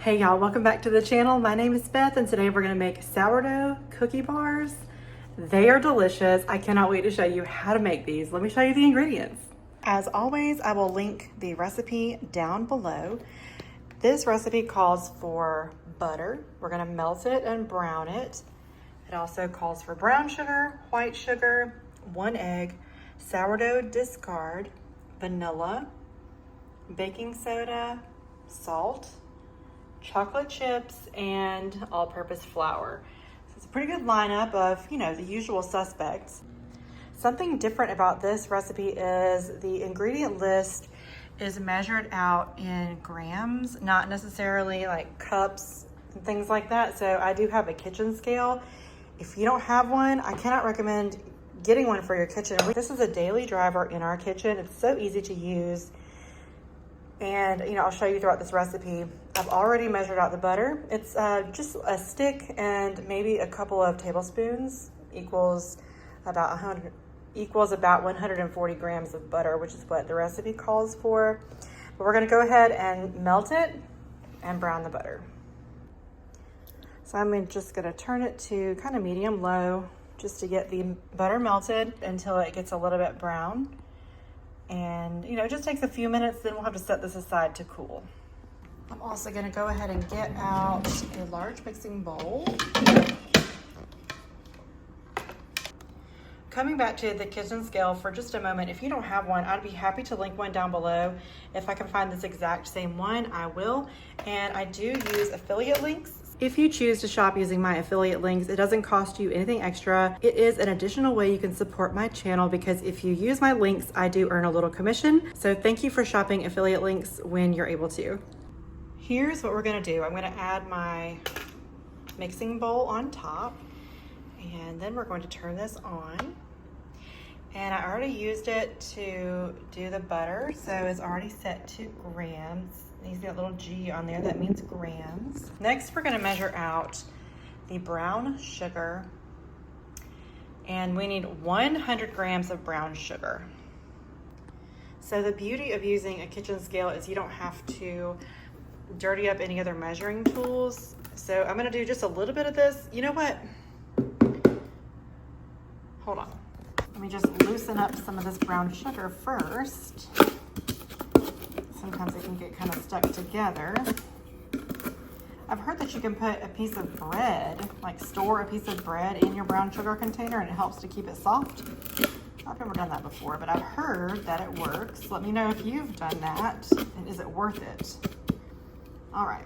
Hey y'all, welcome back to the channel. My name is Beth and today we're gonna make sourdough cookie bars. They are delicious. I cannot wait to show you how to make these. Let me show you the ingredients. As always, I will link the recipe down below. This recipe calls for butter. We're gonna melt it and brown it. It also calls for brown sugar, white sugar, 1 egg, sourdough discard, vanilla, baking soda, salt, chocolate chips, and all-purpose flour. So it's a pretty good lineup of, the usual suspects. Something different about this recipe is the ingredient list is measured out in grams, not necessarily like cups and things like that. So I do have a kitchen scale. If you don't have one, I cannot recommend getting one for your kitchen. This is a daily driver in our kitchen. It's so easy to use. And I'll show you throughout this recipe. I've already measured out the butter. It's just a stick and maybe a couple of tablespoons equals about 140 grams of butter, which is what the recipe calls for. But we're gonna go ahead and melt it and brown the butter. So I'm just gonna turn it to kind of medium low just to get the butter melted until it gets a little bit brown. And it just takes a few minutes, then we'll have to set this aside to cool. I'm also gonna go ahead and get out a large mixing bowl. Coming back to the kitchen scale for just a moment, if you don't have one, I'd be happy to link one down below. If I can find this exact same one, I will. And I do use affiliate links. If you choose to shop using my affiliate links, it doesn't cost you anything extra. It is an additional way you can support my channel because if you use my links, I do earn a little commission. So thank you for shopping affiliate links when you're able to. Here's what we're gonna do. I'm gonna add my mixing bowl on top, and then we're going to turn this on. And I already used it to do the butter, so it's already set to grams. You see that little G on there, that means grams. Next, we're gonna measure out the brown sugar, and we need 100 grams of brown sugar. So the beauty of using a kitchen scale is you don't have to dirty up any other measuring tools. So I'm gonna do just a little bit of this. You know what? Hold on. Let me just loosen up some of this brown sugar first. Sometimes it can get kind of stuck together. I've heard that you can put a piece of bread, like store a piece of bread in your brown sugar container and it helps to keep it soft. I've never done that before, but I've heard that it works. Let me know if you've done that and is it worth it? All right.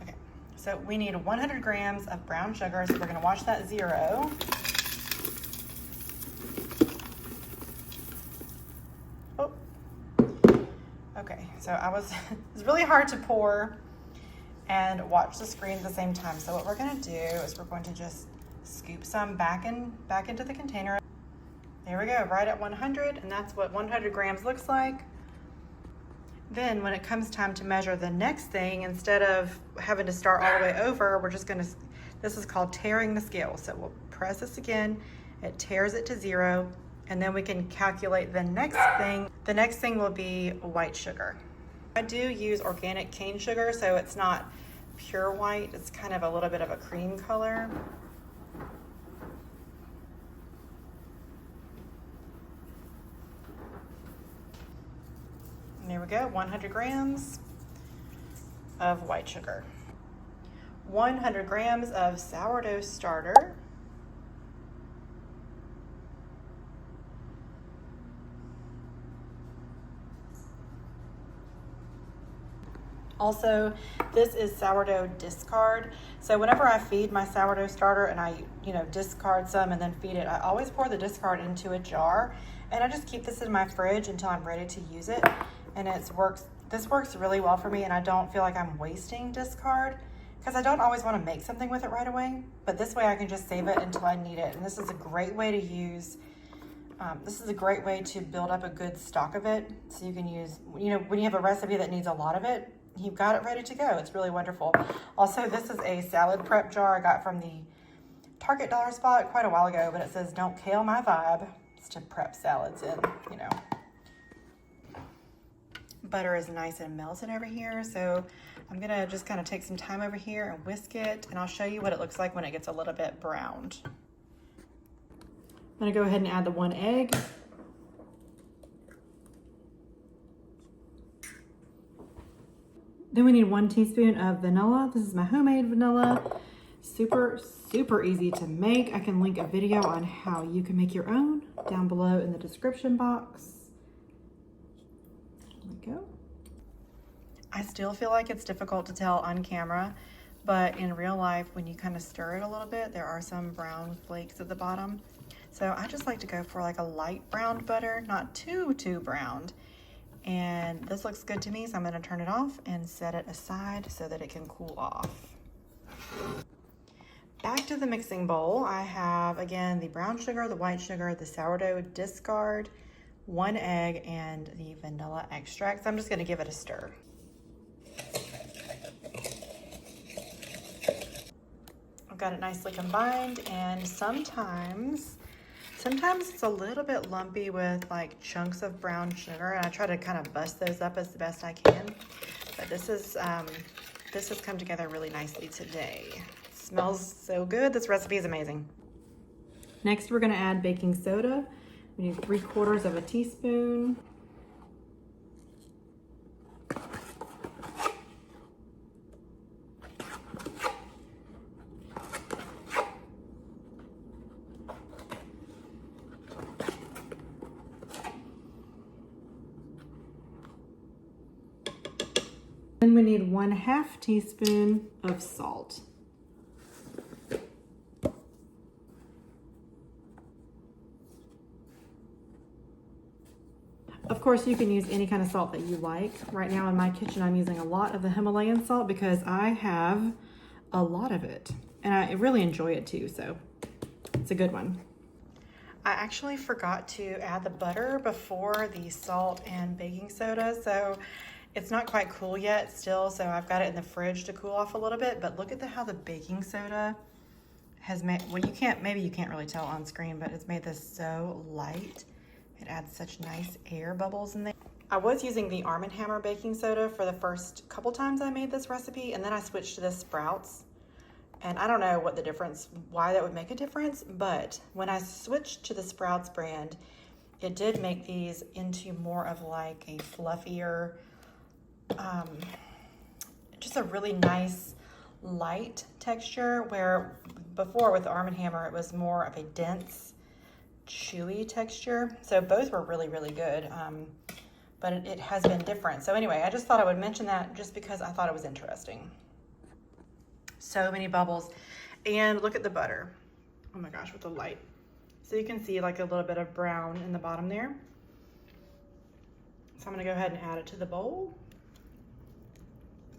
Okay, so we need 100 grams of brown sugar, so we're gonna watch that 0. Okay, so it's really hard to pour and watch the screen at the same time. So what we're gonna do is we're going to just scoop some back into the container. There we go, right at 100, and that's what 100 grams looks like. Then when it comes time to measure the next thing, instead of having to start all the way over, we're just gonna, this is called tearing the scale. So we'll press this again, it tears it to 0, and then we can calculate the next thing. The next thing will be white sugar. I do use organic cane sugar, so it's not pure white. It's kind of a little bit of a cream color. And there we go, 100 grams of white sugar. 100 grams of sourdough starter. Also, this is sourdough discard. So whenever I feed my sourdough starter and I, discard some and then feed it, I always pour the discard into a jar and I just keep this in my fridge until I'm ready to use it. And this works really well for me and I don't feel like I'm wasting discard because I don't always want to make something with it right away. But this way I can just save it until I need it. And this is a great way to use, this is a great way to build up a good stock of it. So you can use, when you have a recipe that needs a lot of it, you've got it ready to go. It's really wonderful. Also, this is a salad prep jar I got from the Target dollar spot quite a while ago, but it says, "Don't kill my vibe." It's to prep salads in, Butter is nice and melted over here, so I'm gonna just kind of take some time over here and whisk it, and I'll show you what it looks like when it gets a little bit browned. I'm gonna go ahead and add the 1 egg. Then we need 1 teaspoon of vanilla. This is my homemade vanilla. Super, super easy to make. I can link a video on how you can make your own down below in the description box. There we go. I still feel like it's difficult to tell on camera, but in real life, when you kind of stir it a little bit, there are some brown flakes at the bottom. So I just like to go for like a light browned butter, not too browned. And this looks good to me, so I'm gonna turn it off and set it aside so that it can cool off. Back to the mixing bowl, I have, again, the brown sugar, the white sugar, the sourdough discard, 1 egg, and the vanilla extract. So I'm just gonna give it a stir. I've got it nicely combined, and sometimes it's a little bit lumpy with like chunks of brown sugar, and I try to kind of bust those up as the best I can. But this has come together really nicely today. It smells so good. This recipe is amazing. Next, we're gonna add baking soda. We need 3/4 of a teaspoon. Then we need 1/2 teaspoon of salt. Of course, you can use any kind of salt that you like. Right now in my kitchen, I'm using a lot of the Himalayan salt because I have a lot of it. And I really enjoy it too, so it's a good one. I actually forgot to add the butter before the salt and baking soda, so it's not quite cool yet still, so I've got it in the fridge to cool off a little bit. But look at how the baking soda has made, well, maybe you can't really tell on screen, but it's made this so light. It adds such nice air bubbles in there. I was using the Arm & Hammer baking soda for the first couple times I made this recipe, and then I switched to the Sprouts. And I don't know why that would make a difference, but when I switched to the Sprouts brand, it did make these into more of like a fluffier, just a really nice light texture, where before with the Arm & Hammer it was more of a dense, chewy texture. So both were really, really good, but it has been different. So anyway, I just thought I would mention that just because I thought it was interesting. So many bubbles, and look at the butter. Oh my gosh, with the light. So you can see like a little bit of brown in the bottom there. So I'm gonna go ahead and add it to the bowl.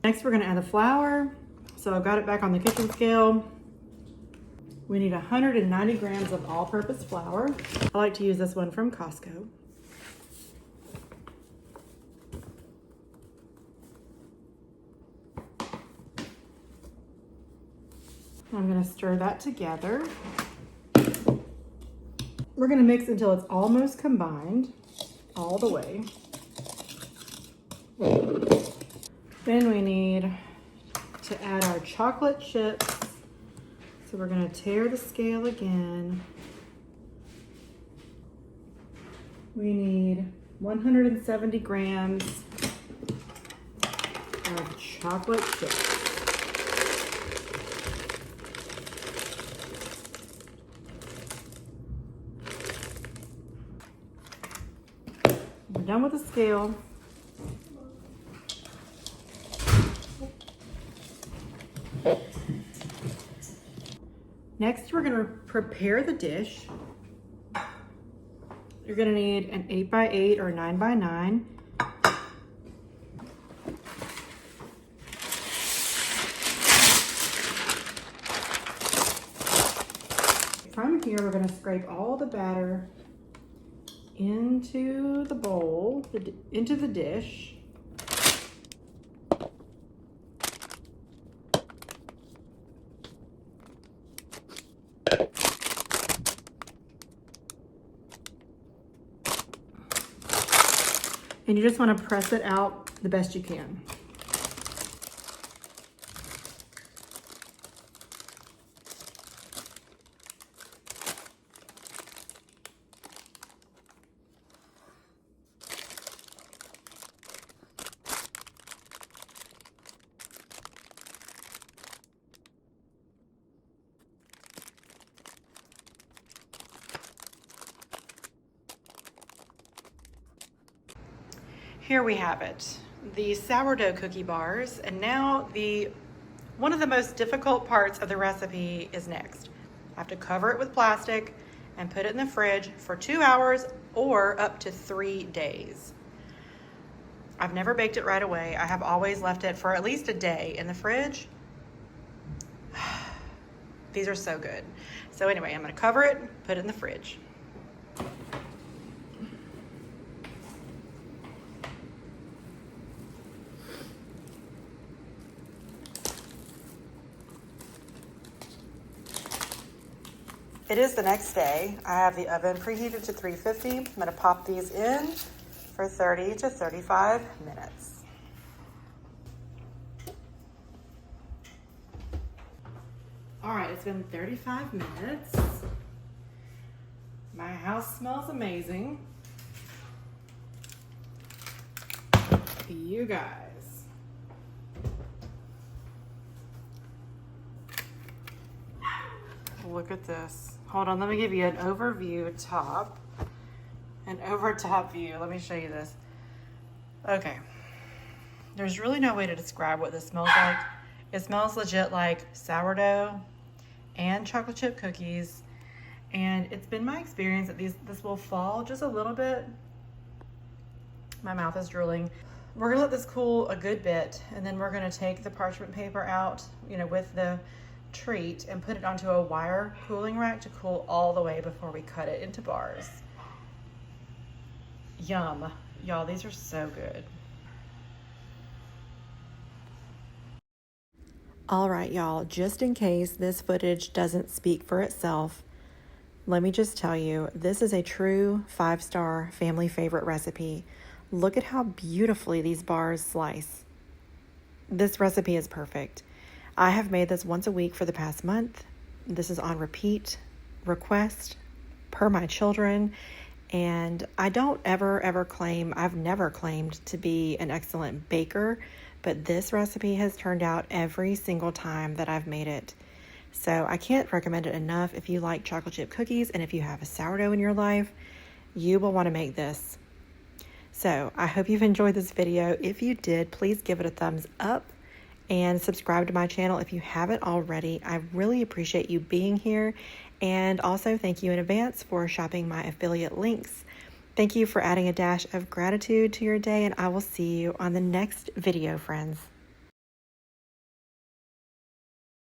Next, we're gonna add the flour. So I've got it back on the kitchen scale. We need 190 grams of all-purpose flour. I like to use this one from Costco. I'm gonna stir that together. We're gonna mix until it's almost combined, all the way. Then we need to add our chocolate chips. So we're gonna tear the scale again. We need 170 grams of chocolate chips. We're done with the scale. Next, we're gonna prepare the dish. You're gonna need an 8x8 or 9x9. From here, we're gonna scrape all the batter into the bowl, into the dish. And you just want to press it out the best you can. here we have it, the sourdough cookie bars. And now one of the most difficult parts of the recipe is next. I have to cover it with plastic and put it in the fridge for 2 hours or up to 3 days. I've never baked it right away. I have always left it for at least a day in the fridge. These are so good. So anyway, I'm gonna cover it, put it in the fridge. It is the next day. I have the oven preheated to 350. I'm gonna pop these in for 30 to 35 minutes. All right, it's been 35 minutes. My house smells amazing. You guys. Look at this. Hold on, let me give you an overview top. An over top view. Let me show you this. Okay. There's really no way to describe what this smells like. It smells legit like sourdough and chocolate chip cookies. And it's been my experience that this will fall just a little bit. My mouth is drooling. We're gonna let this cool a good bit, and then we're gonna take the parchment paper out, with the treat, and put it onto a wire cooling rack to cool all the way before we cut it into bars. Yum. Y'all, these are so good. All right, y'all, just in case this footage doesn't speak for itself, let me just tell you, this is a true 5-star family favorite recipe. Look at how beautifully these bars slice. This recipe is perfect. I have made this once a week for the past month. This is on repeat, request, per my children. And I don't ever claim, I've never claimed to be an excellent baker, but this recipe has turned out every single time that I've made it. So I can't recommend it enough. If you like chocolate chip cookies and if you have a sourdough in your life, you will want to make this. So I hope you've enjoyed this video. If you did, please give it a thumbs up and subscribe to my channel if you haven't already. I really appreciate you being here, and also thank you in advance for shopping my affiliate links. Thank you for adding a dash of gratitude to your day, and I will see you on the next video, friends.